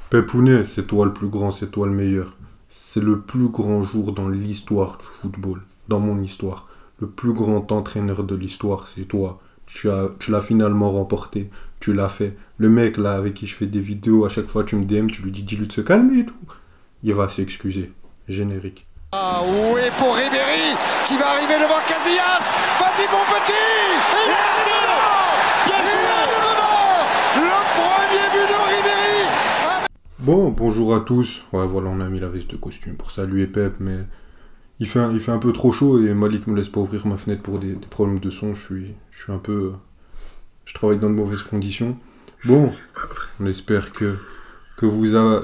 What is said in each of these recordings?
Pepounet, c'est toi le plus grand, c'est toi le meilleur. C'est le plus grand jour dans l'histoire du football, dans mon histoire. Le plus grand entraîneur de l'histoire, c'est toi. Tu l'as finalement remporté, tu l'as fait. Le mec là avec qui je fais des vidéos, à chaque fois tu me DM, tu lui dis-lui de se calmer et tout. Il va s'excuser. Générique. Ah oui, pour Ribéry qui va arriver devant Casillas. Vas-y mon petit. Il est dedans. Il est dedans. Le premier but de Ribéry. Bon, bonjour à tous. Ouais, voilà, on a mis la veste de costume pour saluer Pep, mais il fait un peu trop chaud et Malik me laisse pas ouvrir ma fenêtre pour des problèmes de son. Je suis un peu. Je travaille dans de mauvaises conditions. Bon, on espère que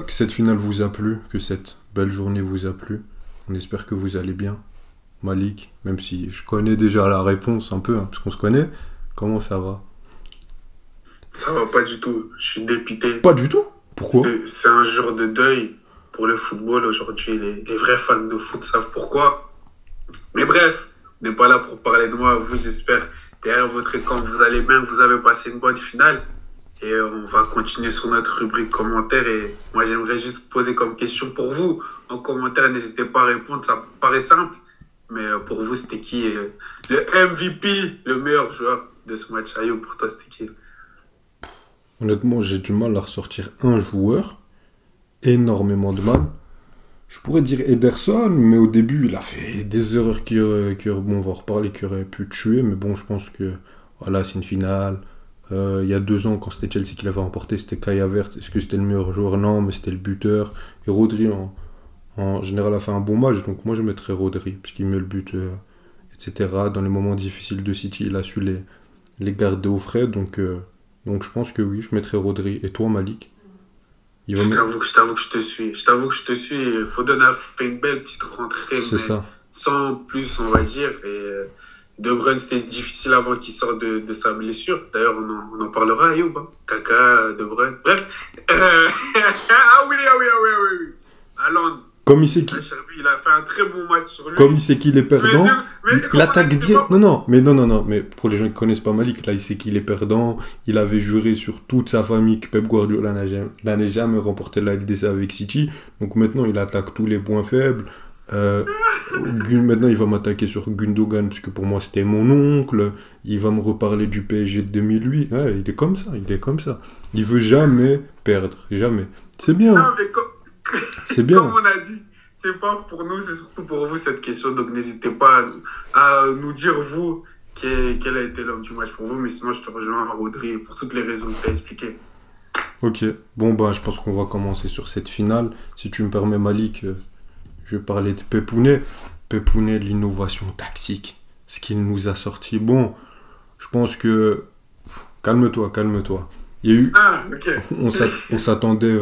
cette finale vous a plu, que cette belle journée vous a plu. On espère que vous allez bien. Malik, même si je connais déjà la réponse un peu, hein, parce qu'on se connaît, comment ça va? Ça va pas du tout. Je suis dépité. Pas du tout? Pourquoi? C'est un jour de deuil pour le football aujourd'hui. Les vrais fans de foot savent pourquoi. Mais bref, on n'est pas là pour parler de moi. Vous, j'espère, derrière votre écran, vous allez bien, que vous avez passé une bonne finale. Et on va continuer sur notre rubrique commentaires. Et moi, j'aimerais juste poser comme question pour vous. En commentaire, n'hésitez pas à répondre. Ça paraît simple. Mais pour vous, c'était qui le MVP, le meilleur joueur de ce match? Ayo, pour toi, c'était qui? Honnêtement, j'ai du mal à ressortir un joueur. Énormément de mal. Je pourrais dire Ederson, mais au début, il a fait des erreurs bon, on va en reparler, qui auraient pu tuer. Mais bon, je pense que voilà, c'est une finale. Il y a 2 ans, quand c'était Chelsea qui l'avait remporté, c'était Kai Havertz. Est-ce que c'était le meilleur joueur? Non, mais c'était le buteur. Et Rodri, en général, a fait un bon match. Donc moi, je mettrais Rodri, puisqu'il met le but, etc. Dans les moments difficiles de City, il a su les garder au frais. Donc je pense que oui, je mettrais Rodri. Et toi, Malik? Je t'avoue que je te suis. Je t'avoue que je te suis. Foden a fait une belle petite rentrée, C'est mais ça. sans plus, on va dire. Et De Bruyne, c'était difficile avant qu'il sorte de sa blessure. D'ailleurs, on en parlera, Ayoub. Hein. Kaka, De Bruyne. Bref. Ah oui, ah oui, ah oui, ah oui, oui. Haaland. Comme il sait qu'il Il a fait un très bon match sur lui. Comme il sait qu'il est perdant, Mais il attaque direct. Non, mais pour les gens qui connaissent pas Malik, là, il sait qu'il est perdant. Il avait juré sur toute sa famille que Pep Guardiola n'allait jamais remporter la LDC avec City. Donc maintenant, il attaque tous les points faibles. Maintenant, il va m'attaquer sur Gundogan, parce que pour moi, c'était mon oncle. Il va me reparler du PSG de 2008. Ouais, il est comme ça, il est comme ça. Il veut jamais perdre, jamais. C'est bien. Non, mais C'est bien. comme on a dit, c'est pas pour nous, c'est surtout pour vous cette question. Donc n'hésitez pas à nous dire, vous, quel a été l'homme du match pour vous. Mais sinon, je te rejoins à Rodri pour toutes les raisons que tu as expliquées. Ok, bon bah je pense qu'on va commencer sur cette finale. Si tu me permets Malik, je vais parler de Pepounet. Pepounet, de l'innovation tactique. Ce qu'il nous a sorti. Bon, je pense que... Calme-toi. Il y a eu... Ah, ok. On s'attendait...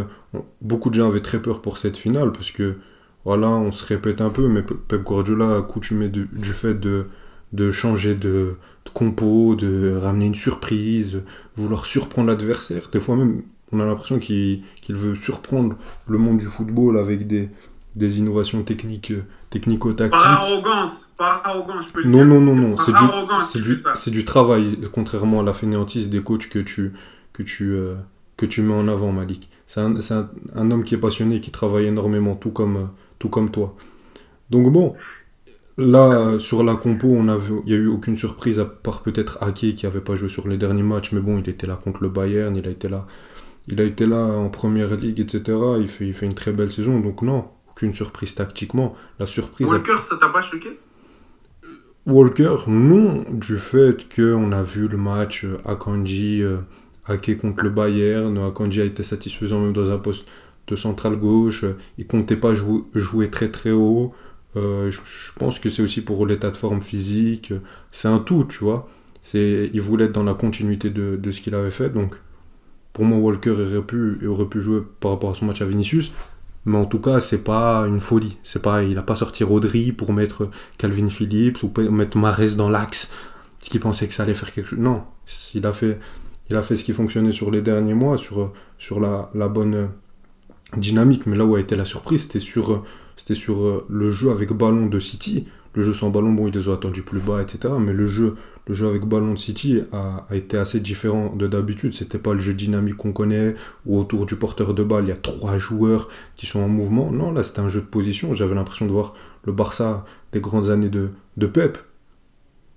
Beaucoup de gens avaient très peur pour cette finale parce que, voilà, on se répète un peu, mais Pep Guardiola a accoutumé du fait de changer de compo, de ramener une surprise, vouloir surprendre l'adversaire. Des fois même, on a l'impression qu'il veut surprendre le monde du football avec des innovations technico-tactiques. Par arrogance, je peux le Non, dire. non, Par arrogance qu'il fait ça. c'est du travail, contrairement à la fainéantise des coachs que tu mets en avant, Malik. C'est un homme qui est passionné, qui travaille énormément, tout comme toi. Donc bon, là, Merci. sur la compo, il n'y a eu aucune surprise, à part peut-être Ake, qui n'avait pas joué sur les derniers matchs, mais bon, il était là contre le Bayern, il a été là en Première Ligue, etc. Il fait une très belle saison, donc non, aucune surprise tactiquement. La surprise... Walker, ça t'a pas choqué? Walker, non, du fait qu'on a vu le match Akanji... Ake contre le Bayern, Akanji a été satisfaisant même dans un poste de central gauche, il comptait pas jouer très très haut, je pense que c'est aussi pour l'état de forme physique, c'est un tout, tu vois, il voulait être dans la continuité de ce qu'il avait fait, donc pour moi Walker aurait pu jouer par rapport à son match à Vinicius, mais en tout cas c'est pas une folie, il a pas sorti Rodri pour mettre Calvin Phillips ou mettre Mahrez dans l'axe, parce qu'il pensait que ça allait faire quelque chose, non, il a fait ce qui fonctionnait sur les derniers mois, sur la bonne dynamique. Mais là où a été la surprise, c'était sur le jeu avec ballon de City. le jeu sans ballon, bon, ils les ont attendus plus bas, etc. Mais le jeu avec ballon de City a été assez différent de d'habitude. C'était pas le jeu dynamique qu'on connaît, où autour du porteur de balle, il y a 3 joueurs qui sont en mouvement. Non, là, c'était un jeu de position. J'avais l'impression de voir le Barça des grandes années de Pep.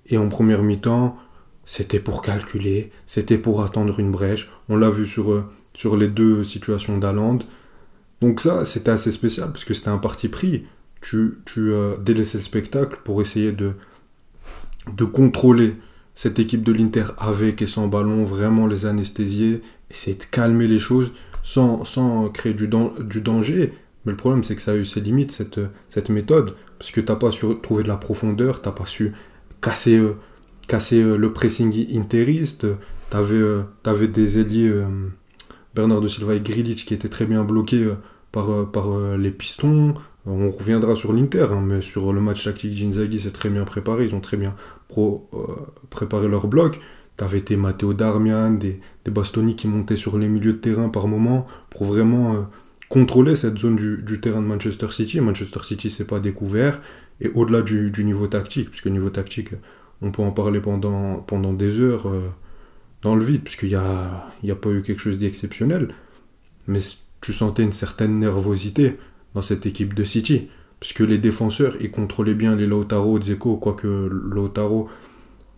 Et en première mi-temps, c'était pour calculer, c'était pour attendre une brèche. On l'a vu sur les 2 situations d'Haaland. Donc ça, c'était assez spécial, parce que c'était un parti pris. Tu délaissais le spectacle pour essayer de contrôler cette équipe de l'Inter avec et sans ballon, vraiment les anesthésier, essayer de calmer les choses sans créer du danger. Mais le problème, c'est que ça a eu ses limites, cette méthode, parce que t'as pas su trouver de la profondeur, t'as pas su casser le pressing interiste, t'avais des ailiers, Bernardo Silva et Grilic, qui étaient très bien bloqués par les pistons. On reviendra sur l'Inter, hein, mais sur le match tactique d'Inzaghi, c'est très bien préparé. Ils ont très bien préparé leur bloc. T'avais tes Matteo Darmian, des Bastoni qui montaient sur les milieux de terrain par moment pour vraiment contrôler cette zone du terrain de Manchester City. Manchester City, c'est pas découvert. Et au-delà du niveau tactique, puisque niveau tactique, on peut en parler pendant des heures dans le vide, puisqu'il n'y a pas eu quelque chose d'exceptionnel. Mais tu sentais une certaine nervosité dans cette équipe de City, puisque les défenseurs, ils contrôlaient bien les Lautaro, Dzeko, quoique Lautaro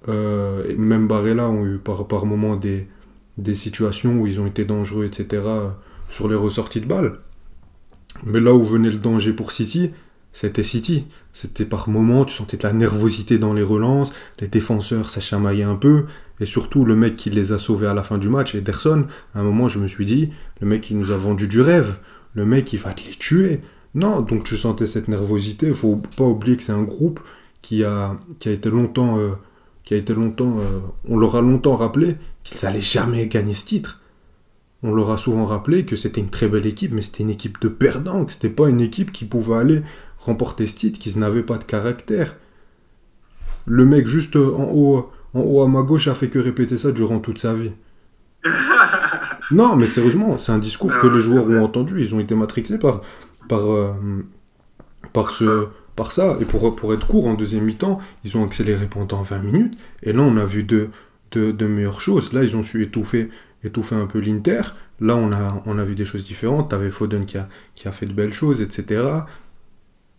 et même Barella ont eu par moments des situations où ils ont été dangereux, etc., sur les ressorties de balles. Mais là où venait le danger pour City, c'était City. C'était par moments, tu sentais de la nervosité dans les relances, les défenseurs, ça chamaillait un peu, et surtout le mec qui les a sauvés à la fin du match, Ederson, à un moment je me suis dit, le mec il nous a vendu du rêve, le mec il va te les tuer. Non, donc tu sentais cette nervosité, faut pas oublier que c'est un groupe qui a été longtemps, on leur a longtemps rappelé qu'ils allaient jamais gagner ce titre. On leur a souvent rappelé que c'était une très belle équipe, mais c'était une équipe de perdants, que c'était pas une équipe qui pouvait aller remporter ce titre, qu'ils n'avaient pas de caractère. Le mec juste en haut à ma gauche a fait que répéter ça durant toute sa vie. Non, mais sérieusement, c'est un discours que les joueurs ont entendu, ils ont été matrixés par ça. Et pour être court, en deuxième mi-temps, ils ont accéléré pendant 20 minutes, et là on a vu de meilleures choses. Là, ils ont su étouffer un peu l'Inter. Là, on a vu des choses différentes. T'avais Foden qui a fait de belles choses, etc.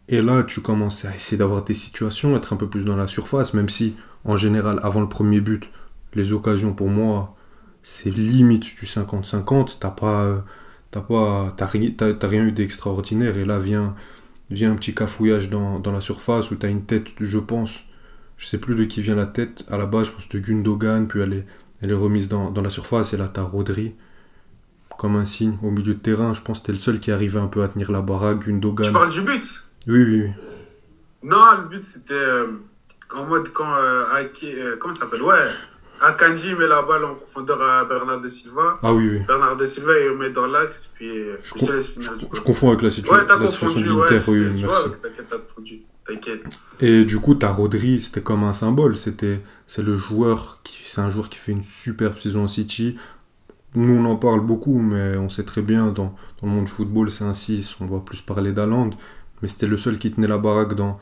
Et là, tu commences à essayer d'avoir des situations, être un peu plus dans la surface, même si, en général, avant le premier but, les occasions, pour moi, c'est limite du 50-50. T'as rien eu d'extraordinaire. Et là, vient un petit cafouillage dans la surface où t'as une tête, je pense, je sais plus de qui vient la tête, à la base, je pense de Gundogan, puis elle est remise dans la surface, et là, t'as Rodri, comme un signe, au milieu de terrain. Je pense que c'était le seul qui arrivait un peu à tenir la baraque, Gundogan. Tu parles du but? Oui. Non, le but, c'était en mode quand comment ça s'appelle? Ouais, Akanji met la balle en profondeur à Bernardo Silva. Ah oui. Bernardo Silva, il remet dans l'axe, puis je te laisse finir. Je confonds avec la situation. Ouais, t'as confondu, ouais, merci. T'as confondu, t'inquiète. Et du coup, t'as Rodri, c'était comme un symbole. C'est un joueur qui fait une superbe saison en City. Nous, on en parle beaucoup, mais on sait très bien, dans le monde du football, c'est un 6, on va plus parler d'Haaland. Mais c'était le seul qui tenait la baraque dans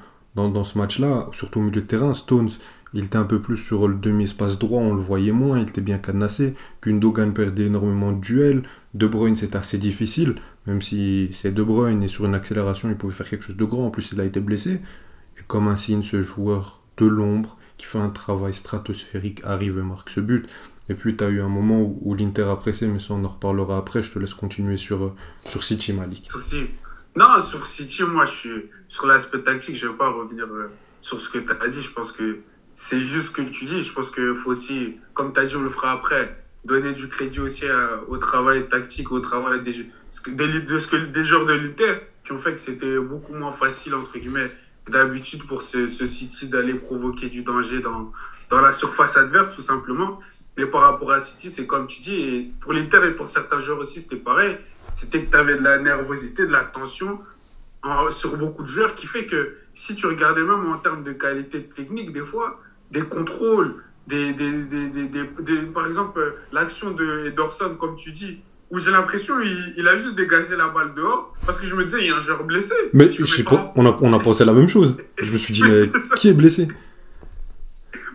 ce match-là, surtout au milieu de terrain. Stones, il était un peu plus sur le demi-espace droit, on le voyait moins, il était bien cadenassé. Gundogan perdait énormément de duels. De Bruyne, c'était assez difficile, même si c'est De Bruyne, et sur une accélération, il pouvait faire quelque chose de grand. En plus, il a été blessé. Et comme un signe, ce joueur de l'ombre, qui fait un travail stratosphérique, arrive et marque ce but. Et puis, tu as eu un moment où l'Inter a pressé, mais ça, on en reparlera après. Je te laisse continuer sur City, Malik. Non, sur City, moi, je suis sur l'aspect tactique. Je ne vais pas revenir sur ce que tu as dit. Je pense que c'est juste ce que tu dis. Je pense qu'il faut aussi, comme tu as dit, on le fera après, donner du crédit aussi au travail tactique, au travail des joueurs de l'Inter qui ont fait que c'était beaucoup moins facile, entre guillemets, que d'habitude pour ce City d'aller provoquer du danger dans la surface adverse, tout simplement. Mais par rapport à City, c'est comme tu dis, et pour l'Inter et pour certains joueurs aussi, c'était pareil. C'était que tu avais de la nervosité, de la tension sur beaucoup de joueurs, qui fait que si tu regardais même en termes de qualité technique, des fois, des contrôles, par exemple, l'action de Ederson, comme tu dis, où j'ai l'impression il a juste dégagé la balle dehors, Parce que je me disais, il y a un joueur blessé. Mais je sais pas, on a pensé la même chose. Je me suis dit, mais qui est blessé?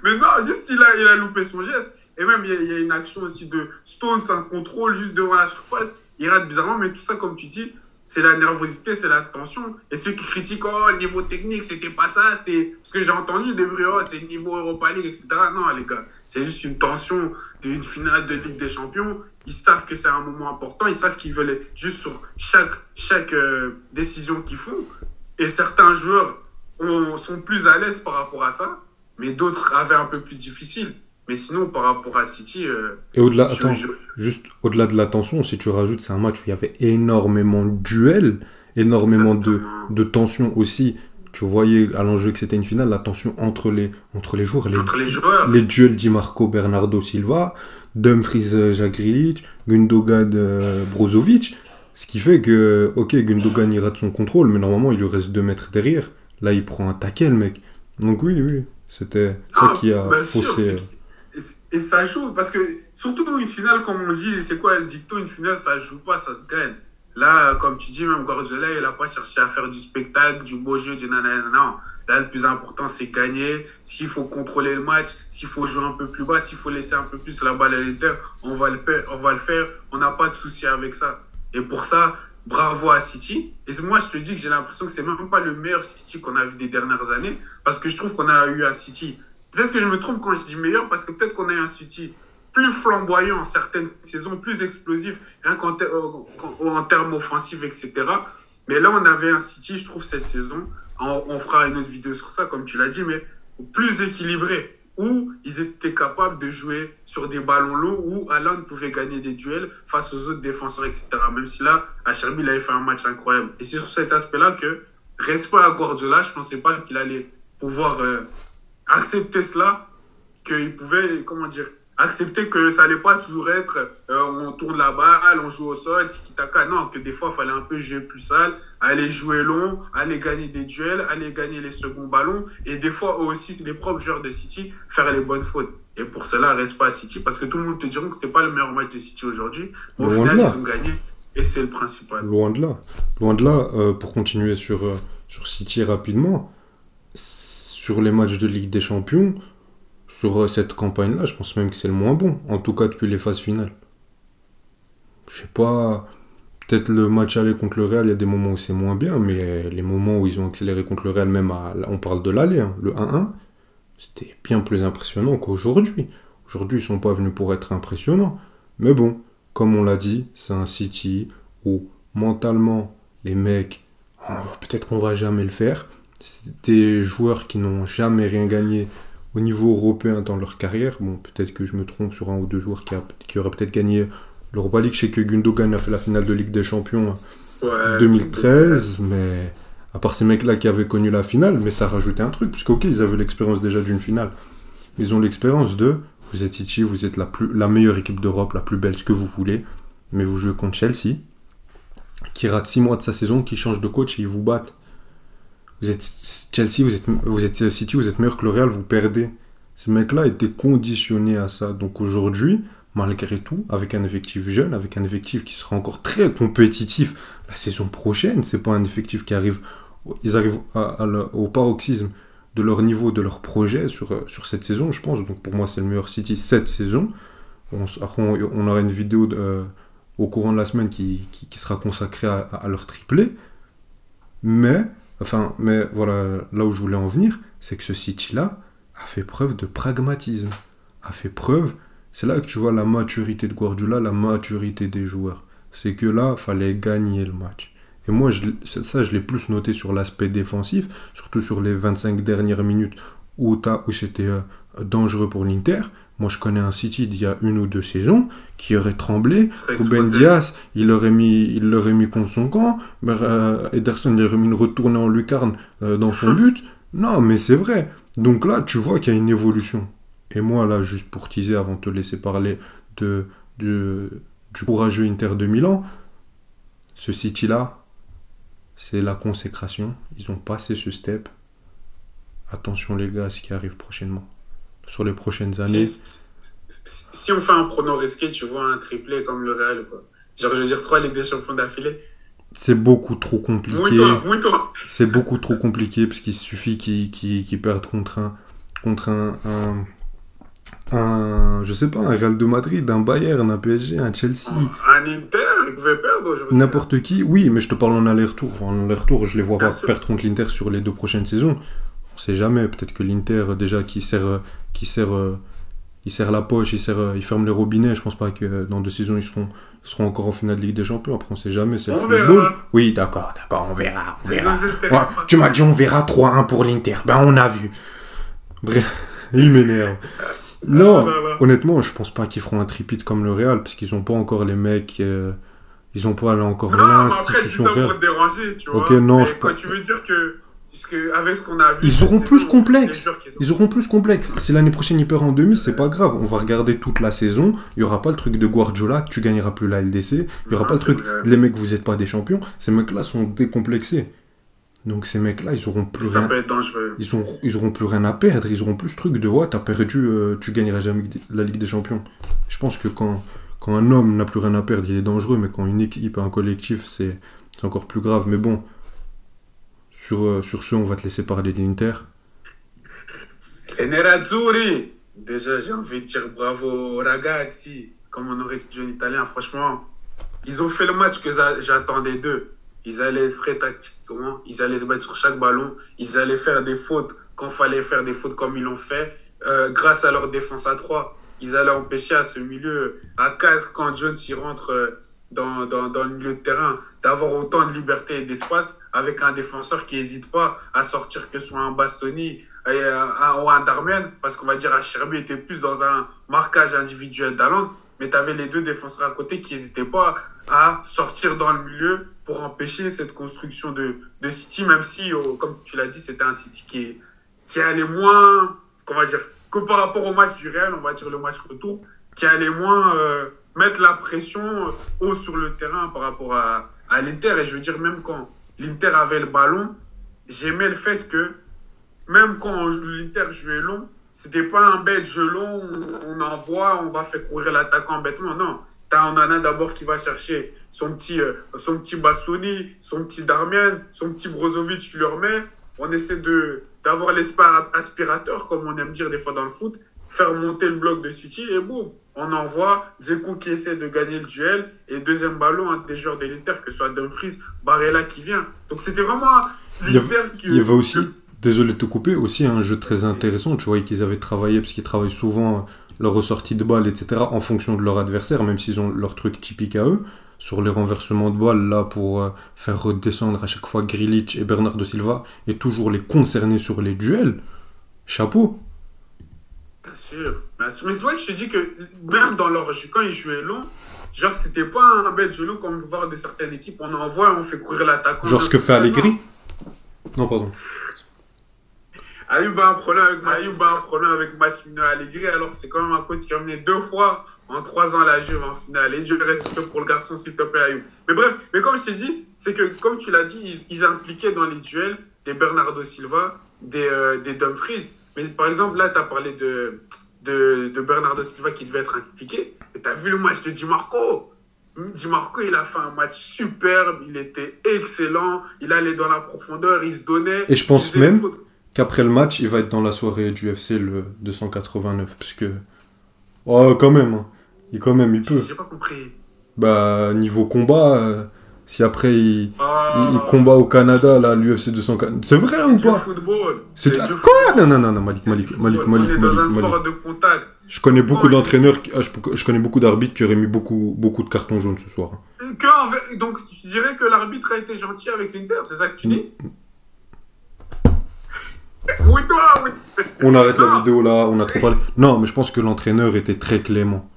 Mais non, juste il a loupé son geste. Et même, il y a une action aussi de Stones, un contrôle juste devant la surface. Il rate bizarrement, mais tout ça, comme tu dis, c'est la nervosité, c'est la tension. Et ceux qui critiquent, oh, le niveau technique, c'était pas ça, c'était. Parce que j'ai entendu des bruits, oh, c'est le niveau Europa League, etc. Non, les gars, c'est juste une tension d'une finale de Ligue des Champions. Ils savent que c'est un moment important, ils savent qu'ils veulent être juste sur chaque décision qu'ils font. Et certains joueurs sont plus à l'aise par rapport à ça, mais d'autres avaient un peu plus difficile. Mais sinon, par rapport à City... Et au-delà, juste au-delà de la tension, si tu rajoutes, c'est un match où il y avait énormément de duels, énormément de tensions aussi. Tu voyais à l'enjeu que c'était une finale, la tension entre les joueurs. Les duels Di Marco, Bernardo Silva, Dumfries, Jack Grealish, Gundogan, Brozovic. Ce qui fait que, ok, Gundogan il rate son contrôle, mais normalement il lui reste 2 mètres derrière. Là, il prend un tackle, mec. Donc oui, c'était ça qui a faussé... Et ça joue, parce que surtout dans une finale, comme on dit, c'est quoi le dicton, une finale, ça joue pas, ça se gagne. Là, comme tu dis, même Guardiola, il n'a pas cherché à faire du spectacle, du beau jeu, du nanana. Non, là, le plus important, c'est gagner. S'il faut contrôler le match, s'il faut jouer un peu plus bas, s'il faut laisser un peu plus la balle à l'intérieur, on va le faire. On n'a pas de souci avec ça. Et pour ça, bravo à City. Et moi, je te dis que j'ai l'impression que c'est même pas le meilleur City qu'on a vu des dernières années, parce que je trouve qu'on a eu un City... Peut-être que je me trompe quand je dis meilleur, parce que peut-être qu'on a un City plus flamboyant certaines saisons, plus explosif, rien en termes offensifs, etc. Mais là, on avait un City, je trouve, cette saison, on fera une autre vidéo sur ça, comme tu l'as dit, mais plus équilibré, où ils étaient capables de jouer sur des ballons lourds, où Haaland pouvait gagner des duels face aux autres défenseurs, etc. Même si là, à Cherby, il avait fait un match incroyable. Et c'est sur cet aspect-là que, respect à Guardiola, je ne pensais pas qu'il allait pouvoir... accepter cela, qu'il pouvait, accepter que ça n'allait pas toujours être on tourne la balle, on joue au sol, tiki-taka. Non, que des fois, il fallait un peu jouer plus sale, aller jouer long, aller gagner des duels, aller gagner les seconds ballons, et des fois aussi, les propres joueurs de City, faire les bonnes fautes. Et pour cela, reste pas à City, parce que tout le monde te dira que ce n'était pas le meilleur match de City aujourd'hui, mais au final, ils ont gagné, et c'est le principal. Loin de là. Loin de là, pour continuer sur City rapidement, sur les matchs de Ligue des Champions, sur cette campagne-là, je pense même que c'est le moins bon. En tout cas, depuis les phases finales. Je sais pas... Peut-être le match aller contre le Real, il y a des moments où c'est moins bien, mais les moments où ils ont accéléré contre le Real, même on parle de l'aller, hein, le 1-1, c'était bien plus impressionnant qu'aujourd'hui. Aujourd'hui, ils sont pas venus pour être impressionnants. Mais bon, comme on l'a dit, c'est un City où, mentalement, les mecs, peut-être qu'on va jamais le faire. C'est des joueurs qui n'ont jamais rien gagné au niveau européen dans leur carrière. Bon, peut-être que je me trompe sur un ou deux joueurs qui auraient peut-être gagné l'Europa League. Je sais que Gundogan a fait la finale de Ligue des Champions en 2013, mais à part ces mecs-là qui avaient connu la finale, mais ça rajoutait un truc, parce qu'ok, ils avaient l'expérience déjà d'une finale. Ils ont l'expérience vous êtes City, vous êtes la meilleure équipe d'Europe, la plus belle, ce que vous voulez, mais vous jouez contre Chelsea, qui rate 6 mois de sa saison, qui change de coach et ils vous battent. Vous êtes Chelsea, vous êtes City, vous êtes meilleur que le Real, vous perdez. Ces mecs-là étaient conditionnés à ça. Donc aujourd'hui, malgré tout, avec un effectif jeune, avec un effectif qui sera encore très compétitif la saison prochaine, c'est pas un effectif qui arrive... Ils arrivent au paroxysme de leur niveau, de leur projet sur cette saison, je pense. Donc pour moi, c'est le meilleur City cette saison. On aura une vidéo au courant de la semaine qui sera consacrée à leur triplé. Mais voilà, là où je voulais en venir, c'est que ce City-là a fait preuve de pragmatisme. C'est là que tu vois la maturité de Guardiola, la maturité des joueurs. C'est que là, il fallait gagner le match. Et moi, je l'ai plus noté sur l'aspect défensif, surtout sur les 25 dernières minutes où c'était dangereux pour l'Inter. Moi, je connais un City d'il y a 1 ou 2 saisons qui aurait tremblé. Ruben Dias, il l'aurait mis contre son camp. Ederson, il aurait mis une retournée en lucarne dans son but. Non, mais c'est vrai. Donc là, tu vois qu'il y a une évolution. Et moi, là, juste pour teaser, avant de te laisser parler du courageux Inter de Milan, ce City-là, c'est la consécration. Ils ont passé ce step. Attention les gars à ce qui arrive prochainement. Sur les prochaines années. Si on fait un prono risqué, tu vois un triplé comme le Real, quoi. Genre, je veux dire 3 Ligues des Champions d'affilée. C'est beaucoup trop compliqué. Mouille-toi. C'est beaucoup trop compliqué parce qu'il suffit qu'ils perdent je sais pas, un Real de Madrid, un Bayern, un PSG, un Chelsea. Un Inter, ils pouvaient perdre aujourd'hui. N'importe qui, oui, mais je te parle en aller-retour. En aller-retour, je les vois Bien pas sûr. perdre contre l'Inter sur les 2 prochaines saisons. On sait jamais, peut-être que l'Inter, déjà, il serre la poche, il ferme les robinets. Je pense pas que dans 2 saisons, ils seront encore en finale de Ligue des Champions. Après, on sait jamais, c'est le On football. verra. Oui, d'accord, on verra. Les deux Inter. Ouais, tu m'as dit on verra 3-1 pour l'Inter. Ben, on a vu. Bref, il m'énerve. Non, honnêtement, je pense pas qu'ils feront un tripit comme le Real, parce qu'ils ont pas encore les mecs, ils ont pas là encore Non, mais après, je dis l'institution ça pour Real. te déranger, tu vois. Ok, non, Mais je quand tu veux dire que, puisque avec ce qu'on a vu. Ils auront cette plus saison, complexe. les joueurs qu'ils ont- Ils auront plus complexe. Si l'année prochaine ils perdent en demi, c'est pas grave. On va regarder toute la saison. Il y aura pas le truc de Guardiola, tu gagneras plus la LDC. Il y aura Non, pas le c'est truc, vrai. les mecs, vous êtes pas des champions. Ces mecs-là sont décomplexés. Donc ces mecs-là, ils auront plus Ça rien. peut être dangereux. Ils auront plus rien à perdre. Ils auront plus ce truc de ouais, t'as perdu, tu gagneras jamais la Ligue des Champions. Je pense que quand un homme n'a plus rien à perdre, il est dangereux. Mais quand une équipe, un collectif, c'est encore plus grave. Mais bon, sur ce, on va te laisser parler de l'Inter. Les Nerazzurri, déjà j'ai envie de dire bravo ragazzi, comme on aurait dit en italien, franchement, ils ont fait le match que j'attendais d'eux. Ils allaient être prêts tactiquement, ils allaient se battre sur chaque ballon, ils allaient faire des fautes quand fallait faire des fautes comme ils l'ont fait, grâce à leur défense à 3. Ils allaient empêcher à ce milieu, à 4, quand Jones y rentre dans le milieu de terrain, d'avoir autant de liberté et d'espace avec un défenseur qui n'hésite pas à sortir que ce soit un Bastoni ou un Darmian, parce qu'on va dire Acherbi était plus dans un marquage individuel d'Haaland, mais tu avais les 2 défenseurs à côté qui n'hésitaient pas à sortir dans le milieu pour empêcher cette construction de City, même si, comme tu l'as dit, c'était un City qui allait moins, comment dire, que par rapport au match du Real, on va dire le match retour, qui allait moins mettre la pression haut sur le terrain par rapport à l'Inter. Et je veux dire, même quand l'Inter avait le ballon, j'aimais le fait que même quand l'Inter jouait long, c'était pas un bête jeu long, on envoie, on va faire courir l'attaquant bêtement. Non, t'as Onana d'abord qui va chercher son petit Bastoni, son petit Darmian, son petit Brozovic, tu le remets. On essaie d'avoir l'espace aspirateur, comme on aime dire des fois dans le foot, faire monter le bloc de City et boum, on envoie Dzeko qui essaie de gagner le duel et deuxième ballon, un des joueurs de l'Inter, que ce soit Dumfries, Barella qui vient. Donc c'était vraiment l'Inter qui... Il y avait aussi, désolé de te couper, aussi un jeu très intéressant. Tu vois qu'ils avaient travaillé, parce qu'ils travaillent souvent leur ressortie de balle, etc., en fonction de leur adversaire, même s'ils ont leur truc typique à eux. Sur les renversements de balles, là, pour faire redescendre à chaque fois Grealish et Bernardo Silva, et toujours les concerner sur les duels. Chapeau. Bien sûr. Mais c'est vrai que je te dis que même dans leur jeu, quand ils jouaient long, genre c'était pas un bête jeu long comme on peut voir de certaines équipes, on envoie, on fait courir l'attaquant. Genre ce que fait Allegri. Non, pardon. Ayoub a un problème avec Massimiliano Allegri, alors que c'est quand même un coach qui a mené 2 fois en 3 ans la Juve en finale. Et Dieu reste pour le garçon, s'il te plaît, Ayoub. Mais bref, mais comme je t'ai dit, c'est que, comme tu l'as dit, ils impliquaient dans les duels des Bernardo Silva, des Dumfries. Mais par exemple, là, tu as parlé de Bernardo Silva qui devait être impliqué. Et tu as vu le match de Di Marco. Di Marco, il a fait un match superbe, il était excellent, il allait dans la profondeur, il se donnait. Et je pense même qu'après le match, il va être dans la soirée du UFC le 289, parce que... Oh, quand même, hein. Il peut. J'ai pas compris. Bah, niveau combat, si après il combat au Canada, là, l'UFC 240... C'est vrai ou pas? Football. C'est du football. Non, Malik. On est dans un sport de contact. Je connais beaucoup d'entraîneurs, je connais beaucoup d'arbitres qui auraient mis beaucoup de cartons jaunes ce soir. Donc, tu dirais que l'arbitre a été gentil avec l'Inter, c'est ça que tu dis? Oui, toi, oui. On arrête la vidéo là, on a trop parlé. Non, mais je pense que l'entraîneur était très clément.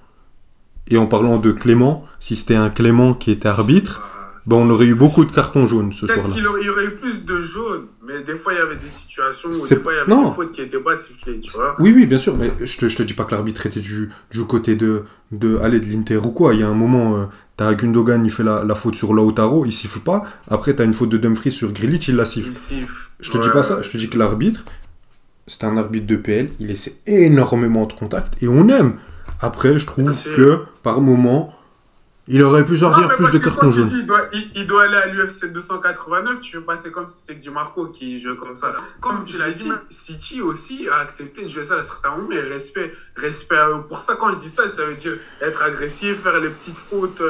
Et en parlant de clément, si c'était un Clément qui était arbitre, ben on aurait eu beaucoup de cartons jaunes ce soir-là. Peut-être qu'il y aurait eu plus de jaunes, mais des fois il y avait des situations où des fois il y avait des fautes qui n'étaient pas sifflées, tu vois. Oui, bien sûr, mais je te dis pas que l'arbitre était du côté de l'Inter ou quoi. Il y a un moment, t'as Gundogan, il fait la faute sur Lautaro, il siffle pas. Après, t'as une faute de Dumfries sur Grealish, il la siffle. Il siffle. Je te dis pas ça, je te dis que l'arbitre, c'est un arbitre de PL, il essaie énormément de contact et on aime. Après, je trouve que par moment, Il aurait pu Non, sortir mais plus parce de que cartons quand tu jaunes. dis il doit aller à l'UFC 289, tu veux passer comme si c'est Di Marco qui joue comme ça. Comme tu l'as dit, City aussi a accepté de jouer ça à certains moments, mais respect à eux. Pour ça, quand je dis ça, ça veut dire être agressif, faire les petites fautes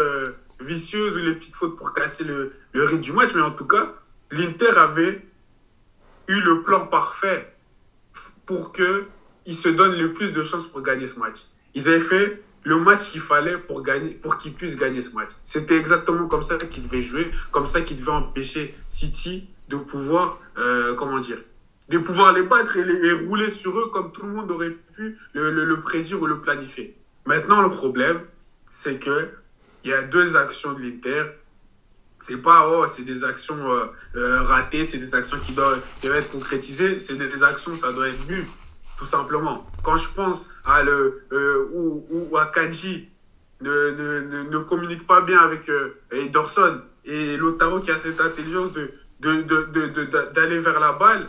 vicieuses ou les petites fautes pour casser le rythme du match. Mais en tout cas, l'Inter avait eu le plan parfait pour qu'ils se donnent le plus de chances pour gagner ce match. Ils avaient fait le match qu'il fallait pour qu'ils puissent gagner ce match. C'était exactement comme ça qu'ils devaient jouer, comme ça qu'ils devaient empêcher City de pouvoir, de pouvoir les battre et rouler sur eux comme tout le monde aurait pu le prédire ou le planifier. Maintenant, le problème, c'est que il y a deux actions de l'Inter. C'est pas, c'est des actions ratées, c'est des actions qui doivent être concrétisées, c'est des actions, ça doit être but. Tout simplement. Quand je pense à où Akanji ne communique pas bien avec Ederson et Lautaro qui a cette intelligence d'aller vers la balle,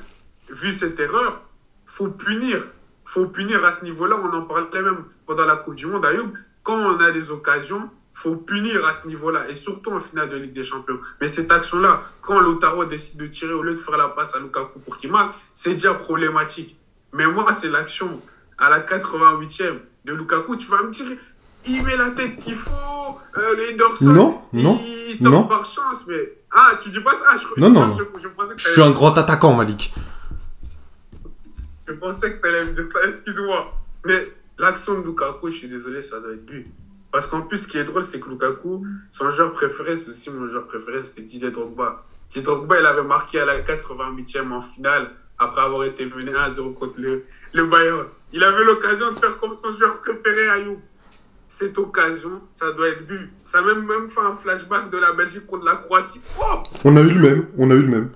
vu cette erreur, faut punir. Faut punir à ce niveau-là. On en parlait même pendant la Coupe du Monde, Ayoub. Quand on a des occasions, faut punir à ce niveau-là, et surtout en finale de Ligue des Champions. Mais cette action-là, quand Lautaro décide de tirer au lieu de faire la passe à Lukaku pour qu'il marque, c'est déjà problématique. Mais moi, c'est l'action à la 88e de Lukaku. Tu vas me dire, il met la tête qu'il faut, Ederson, il sort par chance. Mais... Ah, tu dis pas ça? Je pensais que je suis un grand attaquant, Malik. Je pensais que tu allais me dire ça, excuse-moi. Mais l'action de Lukaku, je suis désolé, ça doit être but. Parce qu'en plus, ce qui est drôle, c'est que Lukaku, son joueur préféré, c'est aussi mon joueur préféré, c'était Didier Drogba. Didier Drogba, il avait marqué à la 88e en finale, après avoir été mené 1-0 contre le Bayern. Il avait l'occasion de faire comme son joueur préféré, Ayoub. Cette occasion, ça doit être but. Ça a même fait un flashback de la Belgique contre la Croatie. Oh, on a eu le même.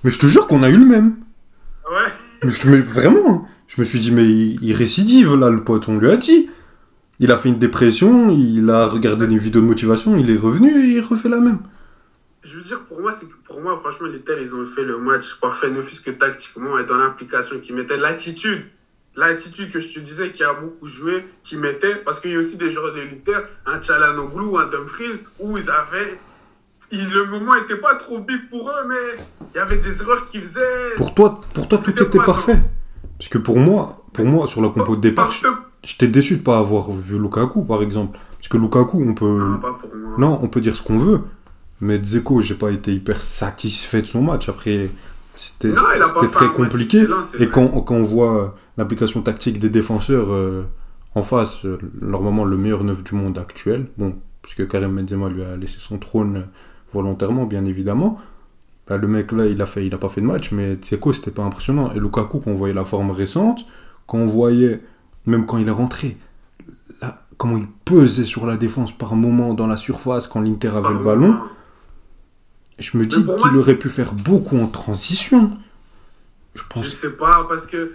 Mais je te jure qu'on a eu le même. Ouais. Mais vraiment, je me suis dit, mais il récidive là, le pote, on lui a dit. Il a fait une dépression, il a regardé des vidéos de motivation, il est revenu et il refait la même. Je veux dire, pour moi, franchement, les Terres, ils ont fait le match parfait, ne fût-ce que tactiquement et dans l'implication qu'ils mettaient. L'attitude que je te disais qui a beaucoup joué, qui mettait, parce qu'il y a aussi des joueurs de l'Inter, un Çalhanoğlu, un Dumfries, où le moment n'était pas trop big pour eux, mais il y avait des erreurs qu'ils faisaient. Pour toi tout était parfait. Parce que pour moi, sur la compo de départ, j'étais déçu de ne pas avoir vu Lukaku, par exemple. Parce que Lukaku, on peut... Non, pas pour moi. Non, on peut dire ce qu'on veut. Mais Dzeko, j'ai pas été hyper satisfait de son match. Après, c'était très compliqué. Et quand on voit l'application tactique des défenseurs en face, normalement le meilleur neuf du monde actuel, bon, puisque Karim Benzema lui a laissé son trône volontairement, bien évidemment, bah, le mec là, il a pas fait de match, mais Dzeko, c'était pas impressionnant. Et Lukaku, quand on voyait la forme récente, quand on voyait, même quand il est rentré, là, comment il pesait sur la défense par moment dans la surface quand l'Inter avait le ballon, je me dis qu'il aurait pu faire beaucoup en transition. Je sais pas, parce que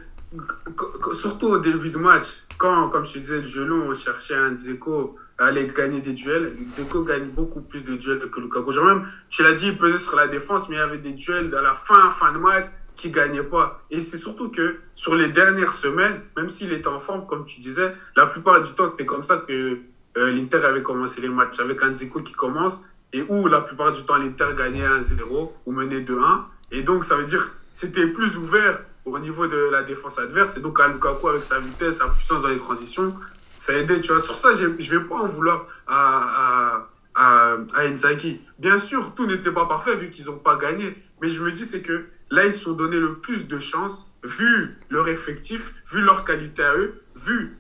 surtout au début de match, quand, comme je te disais, le genou, on cherchait un Dzeko à aller gagner des duels. Dzeko gagne beaucoup plus de duels que Lukaku. Genre même, tu l'as dit, il pesait sur la défense, mais il y avait des duels à la fin de match qui ne gagnaient pas. Et c'est surtout que sur les dernières semaines, même s'il était en forme, comme tu disais, la plupart du temps, c'était comme ça que l'Inter avait commencé les matchs, avec un Dzeko qui commence, et où la plupart du temps, l'Inter gagnait 1-0 ou menait 2-1. Et donc, ça veut dire c'était plus ouvert au niveau de la défense adverse. Et donc, à Lukaku, avec sa vitesse, sa puissance dans les transitions, ça a aidé, tu vois. Sur ça, je ne vais pas en vouloir à Inzaghi. Bien sûr, tout n'était pas parfait vu qu'ils n'ont pas gagné. Mais je me dis, c'est que là, ils se sont donné le plus de chances, vu leur effectif, vu leur qualité à eux, vu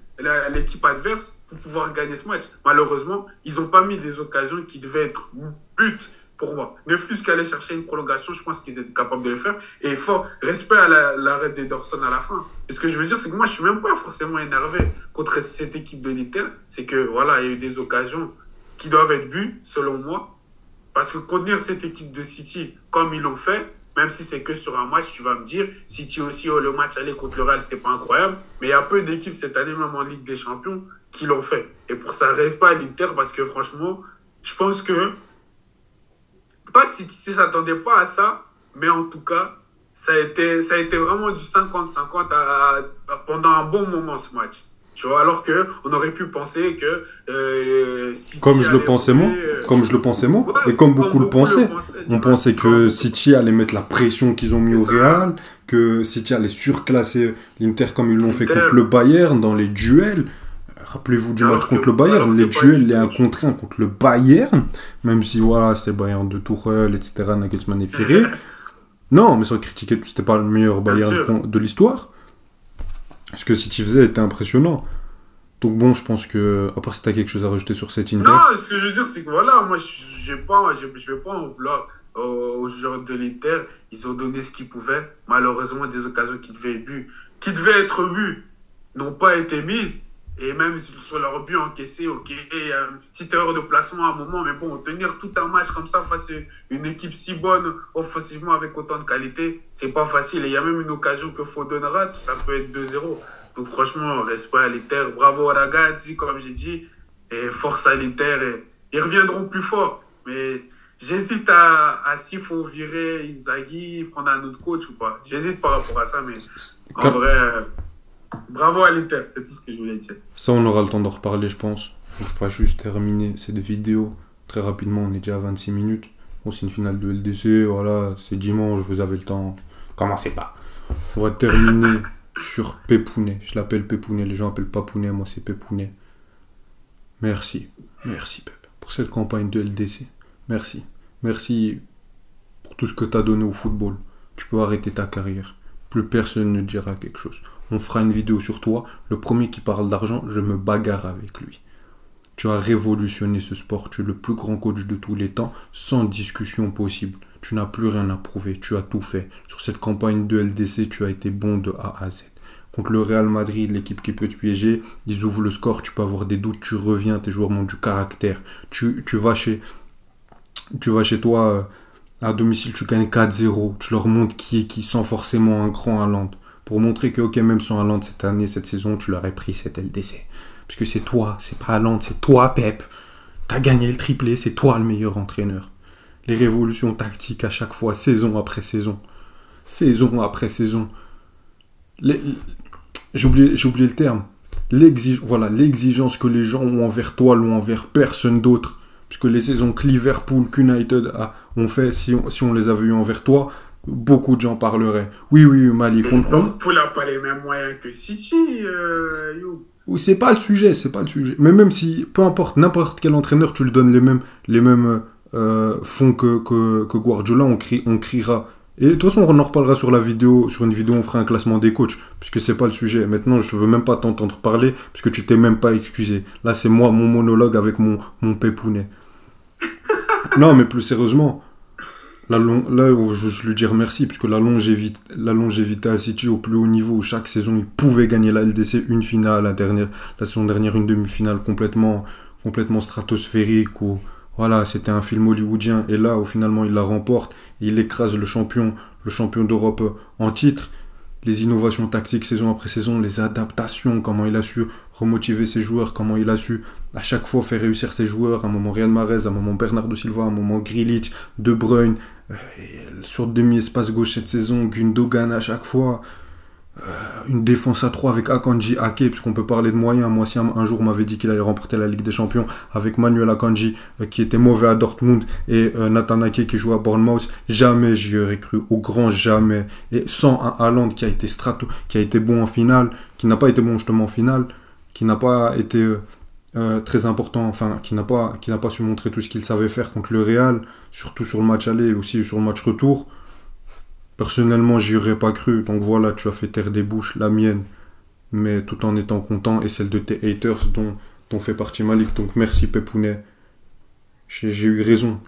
l'équipe adverse, pour pouvoir gagner ce match. Malheureusement, ils n'ont pas mis des occasions qui devaient être but pour moi. Ne fût-ce qu'aller chercher une prolongation, je pense qu'ils étaient capables de le faire. Et fort respect à l'arrêt d'Ederson à la fin. Et ce que je veux dire, c'est que moi, je ne suis même pas forcément énervé contre cette équipe de l'Inter. C'est que, voilà, il y a eu des occasions qui doivent être buts, selon moi. Parce que contenir cette équipe de City, comme ils l'ont fait, même si c'est que sur un match, tu vas me dire, City aussi, le match aller contre le Real, c'était pas incroyable. Mais il y a peu d'équipes cette année, même en Ligue des Champions, qui l'ont fait. Et pour ça, rêve pas à l'Inter, parce que franchement, je pense que pas que City ne s'attendait pas à ça, mais en tout cas, ça a été vraiment du 50-50 pendant un bon moment, ce match. Tu vois, alors qu'on aurait pu penser que City Comme je le allait pensais moi, rouler, comme je le pensais moi, ouais, et comme beaucoup le pensaient. tu On vois. pensait Genre, que City allait mettre la pression qu'ils ont mis c'est au ça. Real, que City allait surclasser l'Inter comme ils l'ont fait Inter. contre le Bayern dans les duels. Rappelez-vous du match Alors que, contre le Bayern, alors les que pas duels, du les 1 tout. contre 1 contre le Bayern, même si voilà, c'était le Bayern de Tuchel, etc., Nagelsmann est viré. Non, mais sans critiquer, c'était pas le meilleur Bien Bayern sûr. de l'histoire. Ce que City faisait était impressionnant. Donc bon, je pense que, à part si t'as quelque chose à rajouter sur cet Inter, Non, ce que je veux dire, c'est que voilà, moi, je vais pas en vouloir aux joueurs de l'Inter. Ils ont donné ce qu'ils pouvaient. Malheureusement, des occasions qui devaient être bues, n'ont pas été mises. Et même sur leur but encaissé, ok, il y a une petite erreur de placement à un moment, mais bon, tenir tout un match comme ça face à une équipe si bonne offensivement avec autant de qualité, c'est pas facile. Et il y a même une occasion que Foden rate, ça peut être 2-0. Donc franchement, respect à l'Inter, bravo à Ragazzi, comme j'ai dit, et force à l'Inter. Et ils reviendront plus fort. Mais j'hésite à s'il faut virer Inzaghi, prendre un autre coach ou pas. J'hésite par rapport à ça, mais en vrai, bravo à l'Inter, c'est tout ce que je voulais dire. ça on aura le temps d'en reparler, je pense. Je vais juste terminer cette vidéo très rapidement, on est déjà à 26 minutes. Bon, c'est une finale de LDC, voilà, c'est dimanche, vous avez le temps. Commencez pas. On va terminer sur Pépounet. Je l'appelle Pépounet, les gens appellent Papounet, moi c'est Pépounet. Merci, merci Pep, pour cette campagne de LDC. Merci. Merci pour tout ce que tu as donné au football. Tu peux arrêter ta carrière. Plus personne ne dira quelque chose. On fera une vidéo sur toi. Le premier qui parle d'argent, je me bagarre avec lui. Tu as révolutionné ce sport. Tu es le plus grand coach de tous les temps, sans discussion possible. Tu n'as plus rien à prouver. Tu as tout fait. Sur cette campagne de LDC, tu as été bon de A à Z. Contre le Real Madrid, l'équipe qui peut te piéger, ils ouvrent le score, tu peux avoir des doutes, tu reviens, tes joueurs montrent du caractère. Tu vas chez toi à domicile, tu gagnes 4-0. Tu leur montres qui est qui, sans forcément un grand Haaland. Pour montrer que, ok, même sans Haaland cette année, cette saison, tu l'aurais pris cette LDC. Parce que c'est toi, c'est pas Haaland, c'est toi, Pep. T'as gagné le triplé, c'est toi le meilleur entraîneur. Les révolutions tactiques à chaque fois, saison après saison. Saison après saison. J'ai oublié le terme. L'exigence que les gens ont envers toi, l'ont envers personne d'autre. Puisque les saisons que Liverpool, qu'United ont fait, si on les avait eu envers toi, beaucoup de gens parleraient. Oui, Malik. Liverpool n'a pas les mêmes moyens que City, You. C'est pas le sujet. Mais même si, peu importe, n'importe quel entraîneur, tu lui donnes les mêmes fonds que Guardiola, on criera. Et de toute façon, on en reparlera sur une vidéo, on fera un classement des coachs, puisque c'est pas le sujet. Maintenant, je veux même pas t'entendre parler, puisque tu t'es même pas excusé. Là, c'est moi, mon monologue avec mon Pépounet. Non, mais plus sérieusement, là où je lui dis merci, puisque la longévité à City au plus haut niveau, chaque saison, il pouvait gagner la LDC, une finale, la saison dernière, une demi-finale complètement stratosphérique, où, voilà, c'était un film hollywoodien, et là, où finalement, il la remporte, et il écrase le champion d'Europe en titre. Les innovations tactiques saison après saison, les adaptations, comment il a su remotiver ses joueurs, comment il a su à chaque fois faire réussir ses joueurs, à un moment Riyad Mahrez, à un moment Bernardo Silva, à un moment Grealish, De Bruyne, sur demi-espace gauche cette saison, Gundogan à chaque fois, une défense à 3 avec Akanji, Ake, puisqu'on peut parler de moyens. Moi, si un jour on m'avait dit qu'il allait remporter la Ligue des Champions avec Manuel Akanji, qui était mauvais à Dortmund, et Nathan Ake qui joue à Bournemouth, jamais j'y aurais cru, au grand jamais. Et sans un Haaland qui a été bon en finale, qui n'a pas été bon justement en finale, qui n'a pas été très important, enfin, qui n'a pas su montrer tout ce qu'il savait faire contre le Real, surtout sur le match aller et aussi sur le match retour. Personnellement, j'y aurais pas cru. Donc voilà, tu as fait taire des bouches, la mienne, mais tout en étant content, et celle de tes haters dont fait partie Malik. Donc merci Pépounet. J'ai eu raison,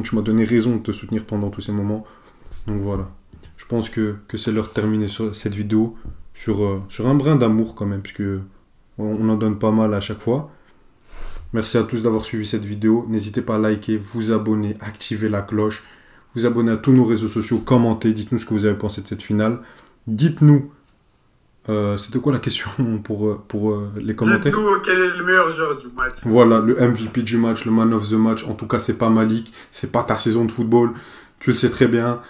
tu m'as donné raison de te soutenir pendant tous ces moments. Donc voilà. Je pense que c'est l'heure de terminer cette vidéo sur un brin d'amour quand même, puisque on en donne pas mal à chaque fois. Merci à tous d'avoir suivi cette vidéo. N'hésitez pas à liker, vous abonner, activer la cloche. Vous abonnez à tous nos réseaux sociaux, commentez, dites-nous ce que vous avez pensé de cette finale. Dites-nous, c'était quoi la question pour les commentaires? Dites-nous quel est le meilleur joueur du match. Voilà, le MVP du match, le man of the match. En tout cas, c'est pas Malik, c'est pas ta saison de football. Tu le sais très bien.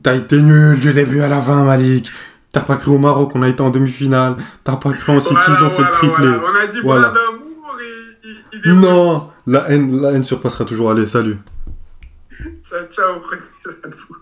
T'as été nul du début à la fin, Malik. T'as pas cru au Maroc, on a été en demi-finale. T'as pas cru en City, Voilà, ils ont fait le triplé. voilà. On a dit Voilà. plein d'amour et il est Non, la haine surpassera toujours. Allez, salut. Ciao, ciao, prenez ça de vous.